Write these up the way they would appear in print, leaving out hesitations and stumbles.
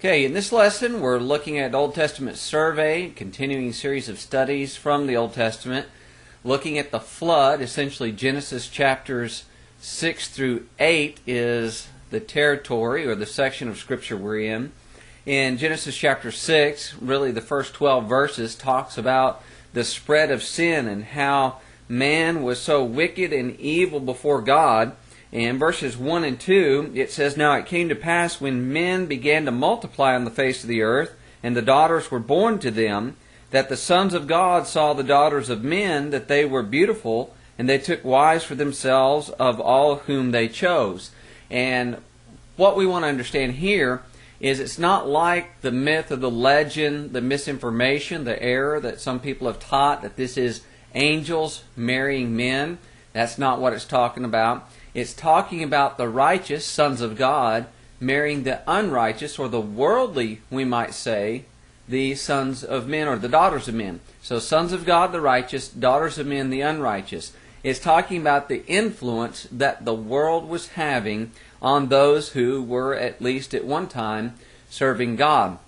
Okay, in this lesson we're looking at Old Testament survey, continuing series of studies from the Old Testament, looking at the flood. Essentially Genesis chapters 6 through 8 is the territory or the section of Scripture we're in. In Genesis chapter 6, really the first 12 verses talks about the spread of sin and how man was so wicked and evil before God. In verses 1 and 2, it says, "Now it came to pass when men began to multiply on the face of the earth, and the daughters were born to them, that the sons of God saw the daughters of men, that they were beautiful, and they took wives for themselves of all whom they chose." And what we want to understand here is it's not like the myth or the legend, the misinformation, the error that some people have taught, that this is angels marrying men. That's not what it's talking about. It's talking about the righteous sons of God marrying the unrighteous, or the worldly, we might say, the sons of men or the daughters of men. So sons of God, the righteous, daughters of men, the unrighteous. It's talking about the influence that the world was having on those who were, at least at one time, serving God.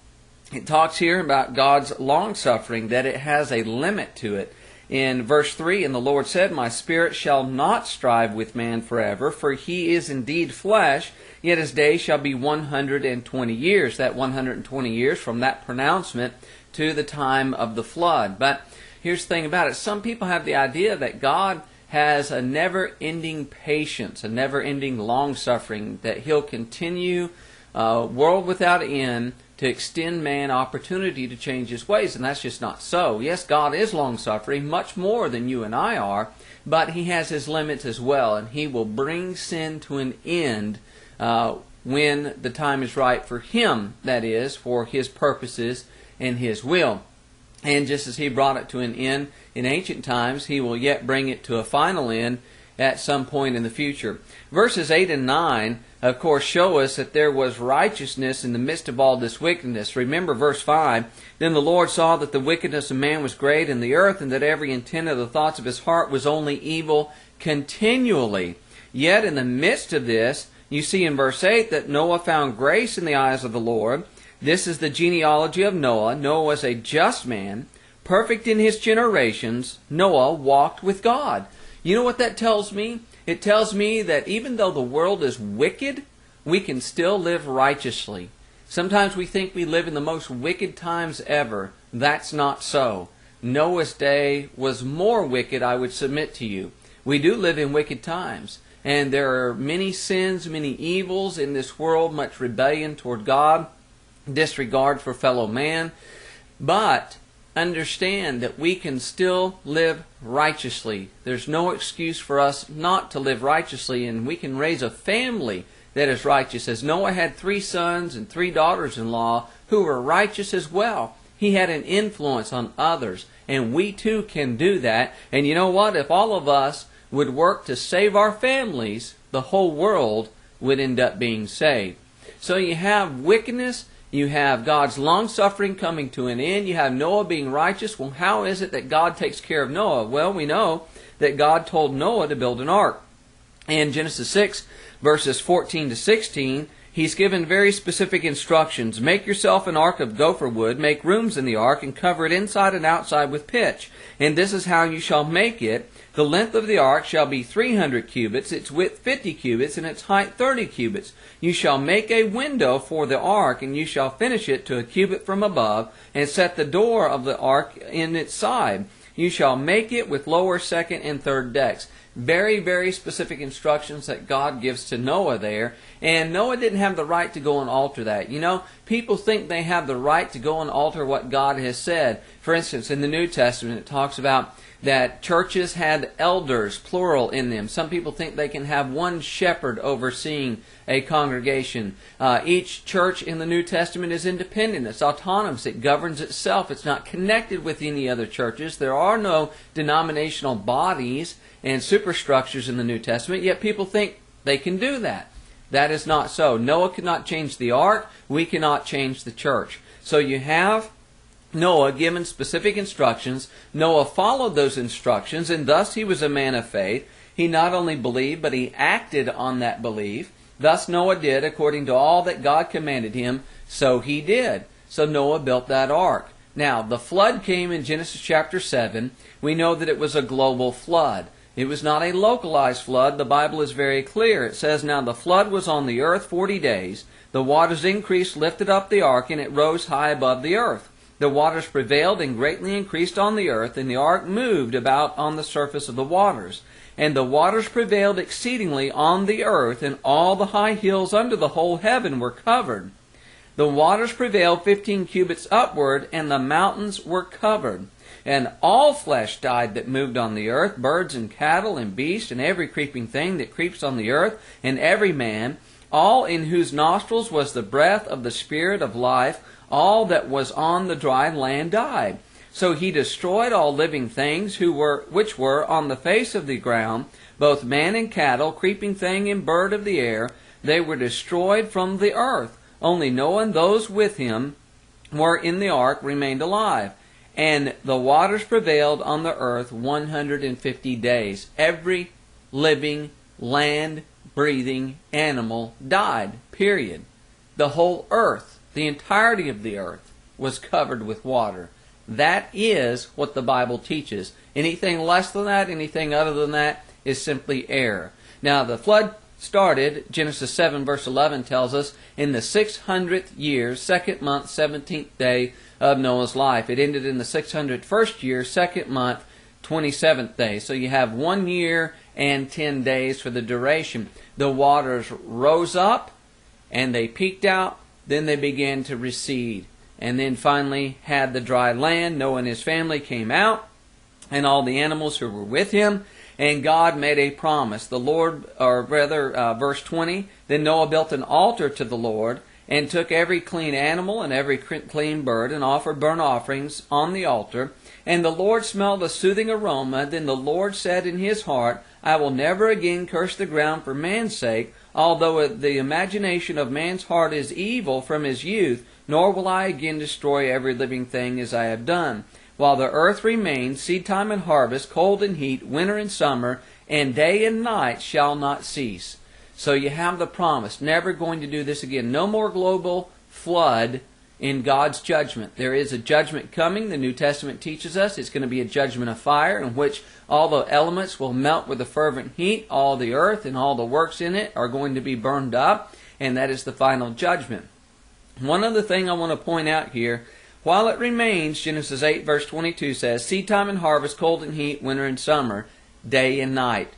It talks here about God's long-suffering, that it has a limit to it. In verse 3, "And the Lord said, My spirit shall not strive with man forever, for he is indeed flesh, yet his days shall be 120 years. That 120 years from that pronouncement to the time of the flood. But here's the thing about it. Some people have the idea that God has a never-ending patience, a never-ending long-suffering, that He'll continue, world without end, to extend man opportunity to change his ways, and that's just not so. Yes, God is long-suffering, much more than you and I are, but He has His limits as well, and He will bring sin to an end when the time is right for Him, that is, for His purposes and His will. And just as He brought it to an end in ancient times, He will yet bring it to a final end at some point in the future. Verses 8 and 9, of course, show us that there was righteousness in the midst of all this wickedness. Remember verse 5, "Then the Lord saw that the wickedness of man was great in the earth, and that every intent of the thoughts of his heart was only evil continually. Yet in the midst of this," you see in verse 8, "that Noah found grace in the eyes of the Lord. This is the genealogy of Noah. Noah was a just man, perfect in his generations. Noah walked with God." You know what that tells me? It tells me that even though the world is wicked, we can still live righteously. Sometimes we think we live in the most wicked times ever. That's not so. Noah's day was more wicked, I would submit to you. We do live in wicked times, and there are many sins, many evils in this world, much rebellion toward God, disregard for fellow man. But understand that we can still live righteously. There's no excuse for us not to live righteously, and we can raise a family that is righteous. As Noah had 3 sons and 3 daughters-in-law who were righteous as well. He had an influence on others, and we too can do that. And you know what? If all of us would work to save our families, the whole world would end up being saved. So you have wickedness. You have God's long-suffering coming to an end. You have Noah being righteous. Well, how is it that God takes care of Noah? Well, we know that God told Noah to build an ark. In Genesis 6, verses 14 to 16, He's given very specific instructions. "Make yourself an ark of gopher wood, make rooms in the ark, and cover it inside and outside with pitch. And this is how you shall make it. The length of the ark shall be 300 cubits, its width 50 cubits, and its height 30 cubits. You shall make a window for the ark, and you shall finish it to a cubit from above, and set the door of the ark in its side. You shall make it with lower, second, and third decks." Very, very specific instructions that God gives to Noah there. And Noah didn't have the right to go and alter that. You know, people think they have the right to go and alter what God has said. For instance, in the New Testament, it talks about that churches had elders, plural, in them. Some people think they can have one shepherd overseeing a congregation. Each church in the New Testament is independent. It's autonomous. It governs itself. It's not connected with any other churches. There are no denominational bodies and superstructures in the New Testament, yet people think they can do that. That is not so. Noah could not change the ark. We cannot change the church. So you have Noah given specific instructions. Noah followed those instructions, and thus he was a man of faith. He not only believed, but he acted on that belief. Thus Noah did according to all that God commanded him, so he did. So Noah built that ark. Now, the flood came in Genesis chapter 7. We know that it was a global flood. It was not a localized flood. The Bible is very clear. It says, "Now the flood was on the earth 40 days. The waters increased, lifted up the ark, and it rose high above the earth. The waters prevailed and greatly increased on the earth, and the ark moved about on the surface of the waters. And the waters prevailed exceedingly on the earth, and all the high hills under the whole heaven were covered. The waters prevailed 15 cubits upward, and the mountains were covered. And all flesh died that moved on the earth, birds and cattle and beasts, and every creeping thing that creeps on the earth, and every man, all in whose nostrils was the breath of the Spirit of life, all that was on the dry land died. So he destroyed all living things which were on the face of the ground, both man and cattle, creeping thing and bird of the air. They were destroyed from the earth. Only Noah and those with him were in the ark remained alive. And the waters prevailed on the earth 150 days. Every living, land-breathing animal died, period. The whole earth, the entirety of the earth, was covered with water. That is what the Bible teaches. Anything less than that, anything other than that, is simply error. Now, the flood started, Genesis 7 verse 11 tells us, in the 600th year, 2nd month, 17th day of Noah's life. It ended in the 601st year, 2nd month, 27th day. So you have 1 year and 10 days for the duration. The waters rose up, and they peaked out, then they began to recede. And then finally had the dry land. Noah and his family came out, and all the animals who were with him. And God made a promise. The Lord, or rather, verse 20, "Then Noah built an altar to the Lord, and took every clean animal and every clean bird, and offered burnt offerings on the altar. And the Lord smelled a soothing aroma. Then the Lord said in his heart, I will never again curse the ground for man's sake, although the imagination of man's heart is evil from his youth, nor will I again destroy every living thing as I have done. While the earth remains, seedtime and harvest, cold and heat, winter and summer, and day and night shall not cease." So you have the promise, never going to do this again. No more global flood in God's judgment. There is a judgment coming. The New Testament teaches us it's going to be a judgment of fire in which all the elements will melt with a fervent heat. All the earth and all the works in it are going to be burned up, and that is the final judgment. One other thing I want to point out here, while it remains, Genesis 8 verse 22 says, "Seedtime and harvest, cold and heat, winter and summer, day and night."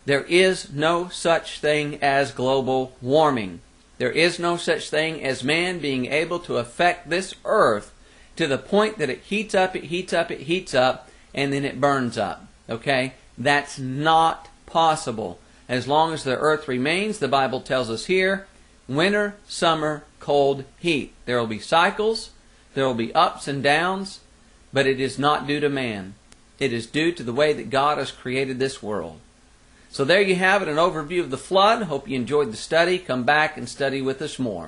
There is no such thing as global warming. There is no such thing as man being able to affect this earth to the point that it heats up, it heats up, it heats up, and then it burns up. Okay? That's not possible. As long as the earth remains, the Bible tells us here, winter, summer, cold, heat. There will be cycles, there will be ups and downs, but it is not due to man. It is due to the way that God has created this world. So there you have it, an overview of the flood. Hope you enjoyed the study. Come back and study with us more.